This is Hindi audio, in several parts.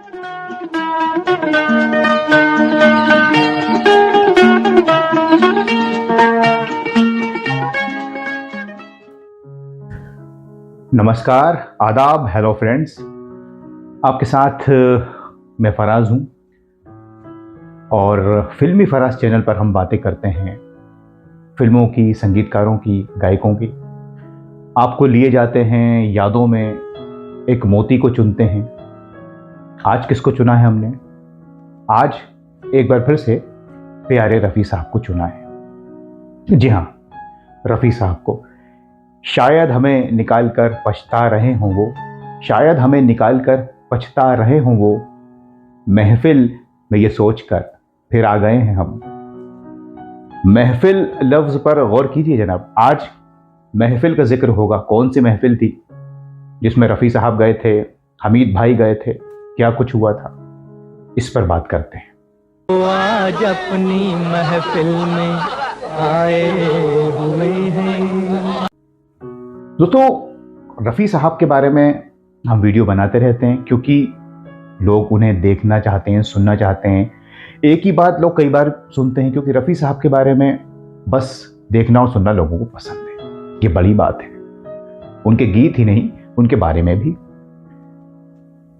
नमस्कार, आदाब, हेलो फ्रेंड्स। आपके साथ मैं फराज हूँ और फिल्मी फराज चैनल पर हम बातें करते हैं फिल्मों की, संगीतकारों की, गायकों की। आपको लिए जाते हैं यादों में, एक मोती को चुनते हैं। आज किसको चुना है हमने? आज एक बार फिर से प्यारे रफ़ी साहब को चुना है। जी हाँ, रफ़ी साहब को। शायद हमें निकाल कर पछता रहे हों वो, शायद हमें निकाल कर पछता रहे हों वो, महफिल में ये सोच कर फिर आ गए हैं हम। महफिल लफ्ज पर गौर कीजिए जनाब। आज महफिल का जिक्र होगा। कौन सी महफिल थी जिसमें रफ़ी साहब गए थे, हमीद भाई गए थे, क्या कुछ हुआ था, इस पर बात करते हैं। तो आज अपनी महफिल में आए हुए हैं। दोस्तों, रफ़ी साहब के बारे में हम वीडियो बनाते रहते हैं क्योंकि लोग उन्हें देखना चाहते हैं, सुनना चाहते हैं। एक ही बात लोग कई बार सुनते हैं क्योंकि रफ़ी साहब के बारे में बस देखना और सुनना लोगों को पसंद है। ये बड़ी बात है। उनके गीत ही नहीं, उनके बारे में भी।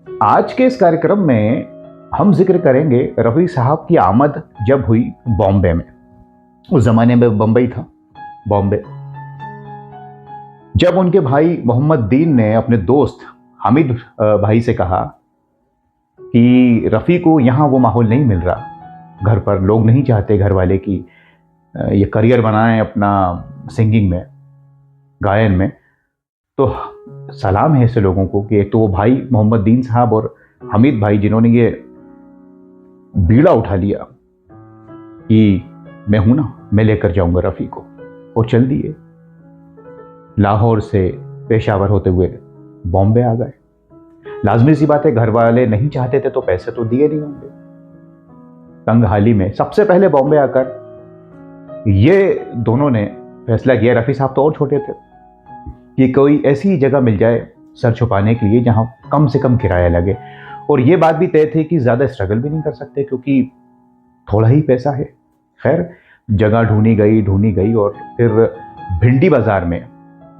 आज के इस कार्यक्रम में हम जिक्र करेंगे रफ़ी साहब की आमद जब हुई बॉम्बे में। उस जमाने में बम्बई था, बॉम्बे। जब उनके भाई मोहम्मद दीन ने अपने दोस्त हामिद भाई से कहा कि रफ़ी को यहाँ वो माहौल नहीं मिल रहा, घर पर लोग नहीं चाहते, घर वाले की ये करियर बनाएं अपना सिंगिंग में, गायन में, तो सलाम है ऐसे लोगों को कि एक तो वो भाई मोहम्मद दीन साहब और हामिद भाई जिन्होंने ये बीड़ा उठा लिया कि मैं हूं ना, मैं लेकर जाऊंगा रफ़ी को, और चल दिए। लाहौर से पेशावर होते हुए बॉम्बे आ गए। लाजमी सी बात है, घर वाले नहीं चाहते थे तो पैसे तो दिए नहीं होंगे। तंग हाली में सबसे पहले बॉम्बे आकर ये दोनों ने फैसला किया, रफ़ी साहब तो और छोटे थे, कि कोई ऐसी जगह मिल जाए सर छुपाने के लिए जहां कम से कम किराया लगे। और ये बात भी तय थी कि ज़्यादा स्ट्रगल भी नहीं कर सकते क्योंकि थोड़ा ही पैसा है। खैर, जगह ढूंढी गई और फिर भिंडी बाजार में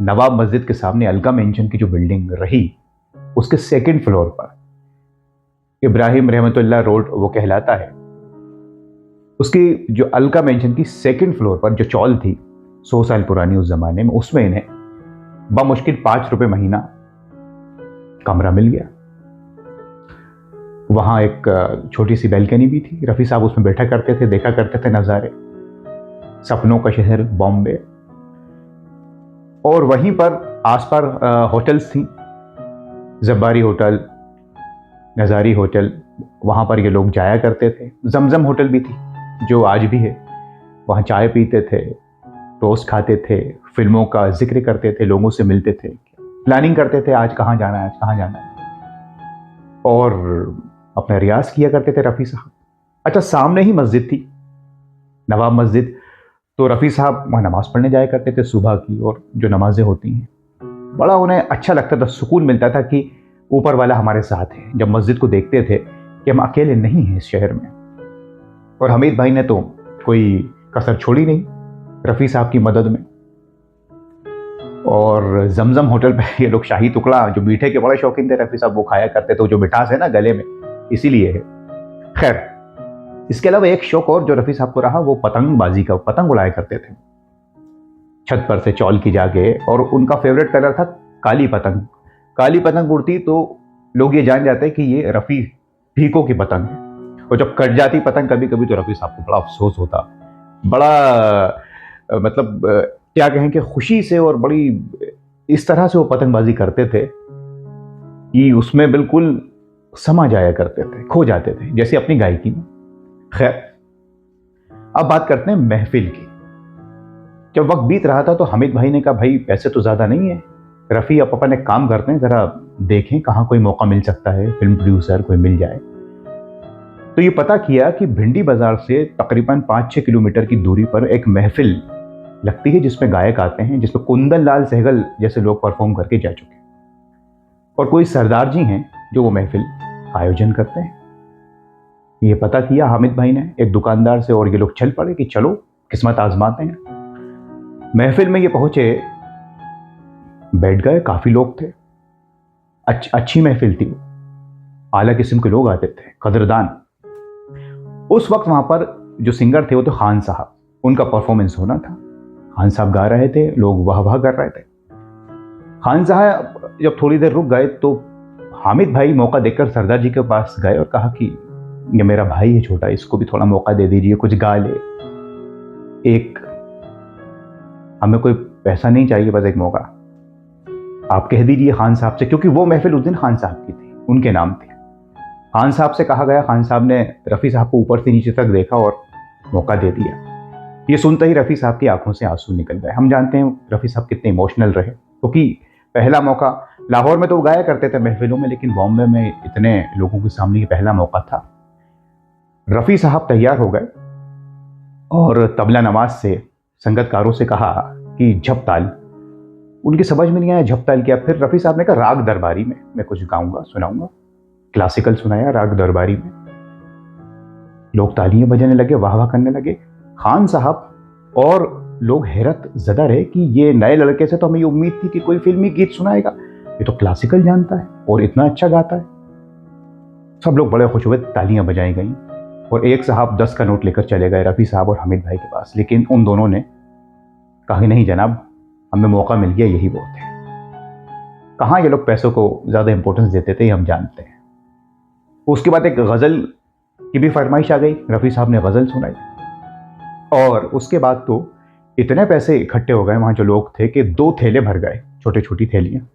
नवाब मस्जिद के सामने अलका मेंशन की जो बिल्डिंग रही, उसके सेकंड फ्लोर पर, इब्राहिम रहमतुल्लाह रोड वो कहलाता है, उसकी जो अलका मेंशन की सेकंड फ्लोर पर जो चौल थी 100 साल पुरानी उस जमाने में, उसमें इन्हें बमुश्किल 5 रुपए महीना कमरा मिल गया। वहां एक छोटी सी बैल्कनी भी थी। रफ़ी साहब उसमें बैठा करते थे, देखा करते थे नज़ारे, सपनों का शहर बॉम्बे। और वहीं पर आसपास होटल्स थी, जब्बारी होटल, नज़ारी होटल, वहाँ पर ये लोग जाया करते थे। जमजम होटल भी थी जो आज भी है। वहाँ चाय पीते थे, टोस्ट खाते थे, फिल्मों का जिक्र करते थे, लोगों से मिलते थे, प्लानिंग करते थे आज कहाँ जाना है, आज कहाँ जाना है, और अपना रियाज किया करते थे रफ़ी साहब। अच्छा, सामने ही मस्जिद थी, नवाब मस्जिद, तो रफ़ी साहब वहाँ नमाज़ पढ़ने जाया करते थे सुबह की, और जो नमाजें होती हैं बड़ा उन्हें अच्छा लगता था, सुकून मिलता था कि ऊपर वाला हमारे साथ है। जब मस्जिद को देखते थे कि हम अकेले नहीं हैं इस शहर में। और हमीद भाई ने तो कोई कसर छोड़ी नहीं रफ़ी साहब की मदद में। और जमजम होटल पे ये लोग शाही टुकड़ा, जो मीठे के बड़े शौकीन थे रफ़ी साहब, वो खाया करते थे, जो मिठास है ना गले में, इसीलिए है। खैर, इसके अलावा एक शौक और जो रफ़ी साहब को रहा, वो पतंगबाजी का, पतंग उड़ाया करते थे छत पर से चौल की जाके। और उनका फेवरेट कलर था काली पतंग। काली पतंग उड़ती तो लोग ये जान जाते कि ये रफ़ी भीको की पतंग है। और जब कट जाती पतंग कभी कभी, तो रफ़ी साहब को बड़ा अफसोस होता, बड़ा मतलब क्या कहें कि खुशी से, और बड़ी इस तरह से वो पतंगबाजी करते थे कि उसमें बिल्कुल समा जाया करते थे, खो जाते थे, जैसे अपनी गायकी में। खैर, अब बात करते हैं महफिल की। जब वक्त बीत रहा था तो हामिद भाई ने कहा, भाई पैसे तो ज़्यादा नहीं है रफ़ी, आप अपन एक काम करते हैं, ज़रा देखें कहाँ कोई मौका मिल सकता है, फिल्म प्रोड्यूसर कोई मिल जाए। तो ये पता किया कि भिंडी बाजार से तकरीबन 5-6 किलोमीटर की दूरी पर एक महफिल लगती है जिसमें गायक आते हैं, जिसमें कुंदन लाल सहगल जैसे लोग परफॉर्म करके जा चुके हैं। और कोई सरदार जी हैं जो वो महफिल आयोजन करते हैं। ये पता किया हामिद भाई ने एक दुकानदार से और ये लोग चल पड़े कि चलो किस्मत आजमाते हैं। महफिल में ये पहुंचे, बैठ गए, काफी लोग थे, अच्छी महफिल थी वो, आला किस्म के लोग आते थे, कदरदान। उस वक्त वहां पर जो सिंगर थे वो तो खान साहब, उनका परफॉर्मेंस होना था। खान साहब गा रहे थे, लोग वाह वाह कर रहे थे। खान साहब जब थोड़ी देर रुक गए तो हामिद भाई मौका देकर सरदार जी के पास गए और कहा कि ये मेरा भाई है छोटा, इसको भी थोड़ा मौका दे दीजिए, कुछ गा ले। एक हमें कोई पैसा नहीं चाहिए, बस एक मौका आप कह दीजिए खान साहब से, क्योंकि वो महफिल उस दिन खान साहब की थी, उनके नाम थी। खान साहब से कहा गया, खान साहब ने रफ़ी साहब को ऊपर से नीचे तक देखा और मौका दे दिया। ये सुनते ही रफ़ी साहब की आंखों से आंसू निकल गए। हम जानते हैं रफ़ी साहब कितने इमोशनल रहे, क्योंकि पहला मौका, लाहौर में तो गाया करते थे महफिलों में, लेकिन बॉम्बे में इतने लोगों के सामने ये पहला मौका था। रफ़ी साहब तैयार हो गए और तबला नवाज से, संगतकारों से कहा कि झप ताल। उनकी समझ में नहीं आया झप ताल क्या। फिर रफ़ी साहब ने कहा राग दरबारी में मैं कुछ गाऊंगा, सुनाऊंगा। क्लासिकल सुनाया राग दरबारी में। लोग तालियां बजाने लगे, वाह वाह करने लगे। खान साहब और लोग हैरत ज़दा रहे कि ये नए लड़के से तो हमें ये उम्मीद थी कि कोई फिल्मी गीत सुनाएगा, ये तो क्लासिकल जानता है और इतना अच्छा गाता है। सब लोग बड़े खुश हुए, तालियां बजाई गई और एक साहब 10 का नोट लेकर चले गए रफ़ी साहब और हामिद भाई के पास। लेकिन उन दोनों ने कहा नहीं जनाब, हमें मौका मिल गया, यही बहुत है। कहाँ ये लोग पैसों को ज़्यादा इंपॉर्टेंस देते थे, हम जानते हैं। उसके बाद एक गज़ल की भी फरमाइश आ गई, रफ़ी साहब ने गज़ल सुनाई और उसके बाद तो इतने पैसे इकट्ठे हो गए वहाँ जो लोग थे कि 2 थैले भर गए, छोटी छोटी थैलियाँ।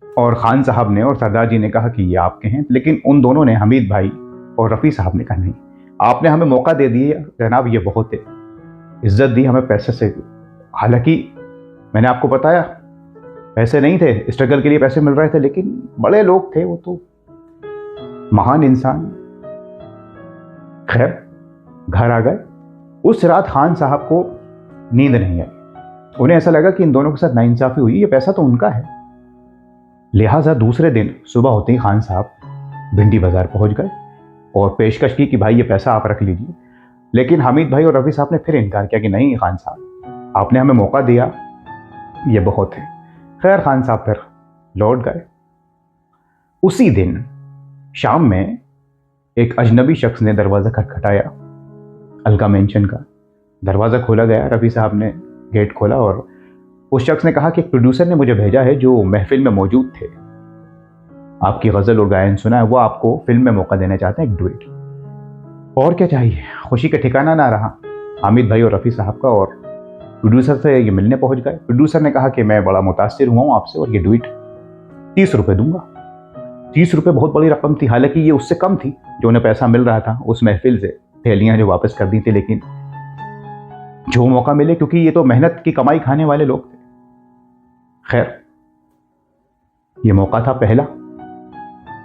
और खान साहब ने और सरदार जी ने कहा कि ये आपके हैं, लेकिन उन दोनों ने, हमीद भाई और रफ़ी साहब ने कहा नहीं, आपने हमें मौका दे दिया जनाब, ये बहुत है, इज्जत दी हमें पैसे से। हालांकि मैंने आपको बताया पैसे नहीं थे, स्ट्रगल के लिए पैसे मिल रहे थे, लेकिन बड़े लोग थे वो तो, महान इंसान। खैर घर आ गए। उस रात खान साहब को नींद नहीं आई। उन्हें ऐसा लगा कि इन दोनों के साथ नाइंसाफी हुई, ये पैसा तो उनका है। लिहाजा दूसरे दिन सुबह होते ही खान साहब भिंडी बाजार पहुंच गए और पेशकश की कि भाई ये पैसा आप रख लीजिए। लेकिन हामिद भाई और रफ़ी साहब ने फिर इनकार किया कि नहीं खान साहब, आपने हमें मौका दिया, ये बहुत है। खैर खान साहब फिर लौट गए। उसी दिन शाम में एक अजनबी शख्स ने दरवाज़ा खटखटाया, अलका मेंशन का। दरवाज़ा खोला गया, रफ़ी साहब ने गेट खोला और उस शख्स ने कहा कि एक प्रोड्यूसर ने मुझे भेजा है जो महफिल में मौजूद थे, आपकी गज़ल और गायन सुना है, वो आपको फिल्म में मौका देना चाहते हैं, एक डुएट। और क्या चाहिए, खुशी का ठिकाना ना रहा हामिद भाई और रफ़ी साहब का। और प्रोड्यूसर से ये मिलने पहुंच गए। प्रोड्यूसर ने कहा कि मैं बड़ा मुतासिर हुआ हूँ आपसे और ये डुएट 30 रुपये दूंगा। 30 रुपये बहुत बड़ी रकम थी, हालांकि ये उससे कम थी जो उन्हें पैसा मिल रहा था उस महफिल से, थैलियाँ जो वापस कर दी थी। लेकिन जो मौका मिले, क्योंकि ये तो मेहनत की कमाई खाने वाले लोग थे। खैर ये मौका था पहला।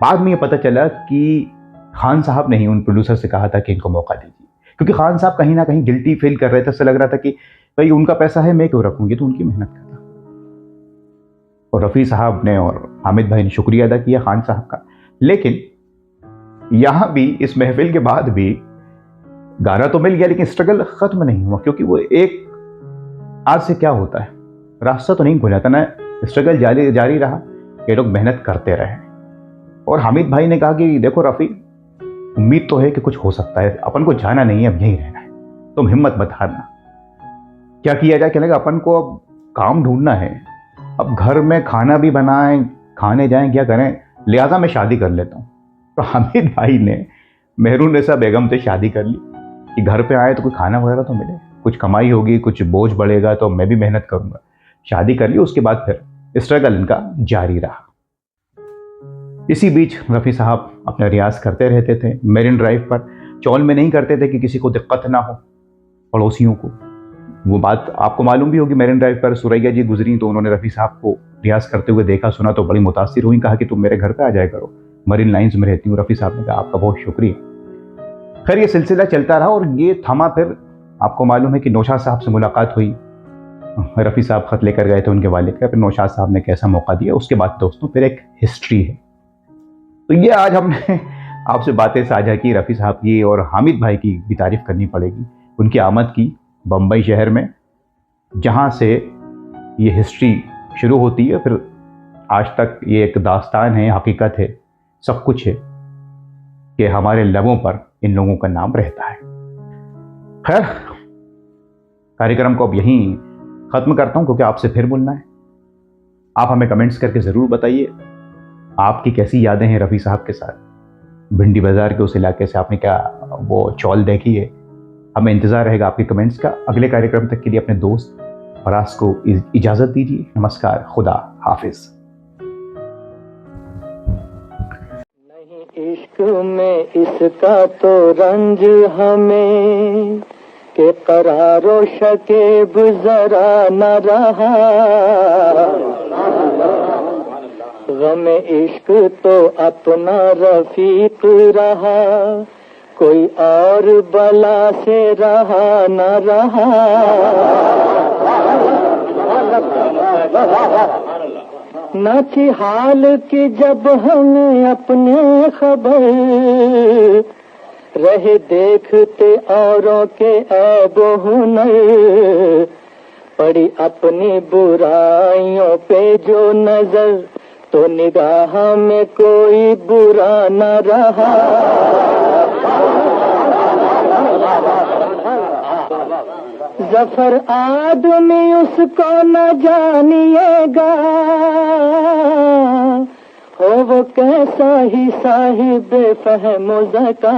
बाद में ये पता चला कि खान साहब ने ही उन प्रोड्यूसर से कहा था कि इनको मौका दीजिए, क्योंकि खान साहब कहीं ना कहीं गिल्टी फील कर रहे थे। उससे लग रहा था कि भाई उनका पैसा है, मैं क्यों रखूँ, ये तो उनकी मेहनत का था। और रफ़ी साहब ने और हामिद भाई ने शुक्रिया अदा किया खान साहब का। लेकिन यहाँ भी इस महफिल के बाद भी गाना तो मिल गया, लेकिन स्ट्रगल खत्म नहीं हुआ, क्योंकि वो एक, आज से क्या होता है, रास्ता तो नहीं खुला था ना, स्ट्रगल जारी रहा, ये लोग मेहनत करते रहे। और हामिद भाई ने कहा कि देखो रफ़ी, उम्मीद तो है कि कुछ हो सकता है, अपन को जाना नहीं है, अब यहीं रहना है, तुम हिम्मत मत हारना। क्या किया जाए, कहने लगा अपन को अब काम ढूंढना है, अब घर में खाना भी बनाएं, खाने जाएं, क्या करें, लिहाजा मैं शादी कर लेता हूँ। तो हामिद भाई ने मेहरुन्निसा बेगम से शादी कर ली कि घर पे आए तो कोई खाना वगैरह तो मिले, कुछ कमाई होगी, कुछ बोझ बढ़ेगा तो मैं भी मेहनत करूँगा। शादी कर ली। उसके बाद फिर स्ट्रगल इनका जारी रहा। इसी बीच रफ़ी साहब अपना रियाज करते रहते थे मेरिन ड्राइव पर। चौल में नहीं करते थे कि किसी को दिक्कत ना हो, पड़ोसियों को। वो बात आपको मालूम भी होगी, मेरिन ड्राइव पर सुरैया जी गुजरी तो उन्होंने रफ़ी साहब को रियाज करते हुए देखा, सुना तो बड़ी मुतासिर हुई, कहा कि तुम मेरे घर पे आ जाया करो, मरीन लाइन्स में रहती हूँ। रफ़ी साहब ने कहा आपका बहुत शुक्रिया। खैर ये सिलसिला चलता रहा और ये थमा। फिर आपको मालूम है कि नौशाद साहब से मुलाकात हुई, रफ़ी साहब खत लेकर गए थे उनके वालिद का, फिर नौशाद साहब ने कैसा मौका दिया। उसके बाद दोस्तों फिर एक हिस्ट्री है। तो ये आज हमने आपसे बातें साझा की रफ़ी साहब की, और हामिद भाई की भी तारीफ करनी पड़ेगी उनकी आमद की बम्बई शहर में, जहाँ से ये हिस्ट्री शुरू होती है, फिर आज तक ये एक दास्तान है, हकीकत है, सब कुछ है कि हमारे लबों पर इन लोगों का नाम रहता है। खैर, कार्यक्रम को अब यहीं ख़त्म करता हूँ, क्योंकि आपसे फिर मिलना है। आप हमें कमेंट्स करके ज़रूर बताइए आपकी कैसी यादें हैं रफ़ी साहब के साथ, भिंडी बाज़ार के उस इलाके से आपने क्या वो चौल देखी है। हमें इंतज़ार रहेगा आपके कमेंट्स का। अगले कार्यक्रम तक के लिए अपने दोस्त फराज को इजाज़त दीजिए। नमस्कार, खुदा हाफिज़। नहीं इश्क में इसका तो रंज हमें के करारो शकीब जरा न रहा, गम इश्क तो अपना रफीक रहा, कोई और बला से रहा न रहा। न थी हाल की जब हमें अपने खबर, रहे देखते औरों के ऐब हुनर, पड़ी अपनी बुराइयों पे जो नजर, तो निगाह में कोई बुरा न रहा। जफर आदमी उसको न जानिएगा, हो वो कैसा ही साहिब फहमो ज़का,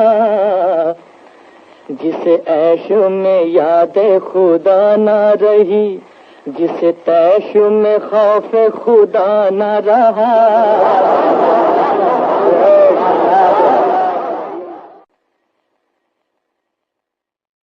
जिसे ऐश में याद खुदा न रही, जिसे तैश में खौफ खुदा न रहा।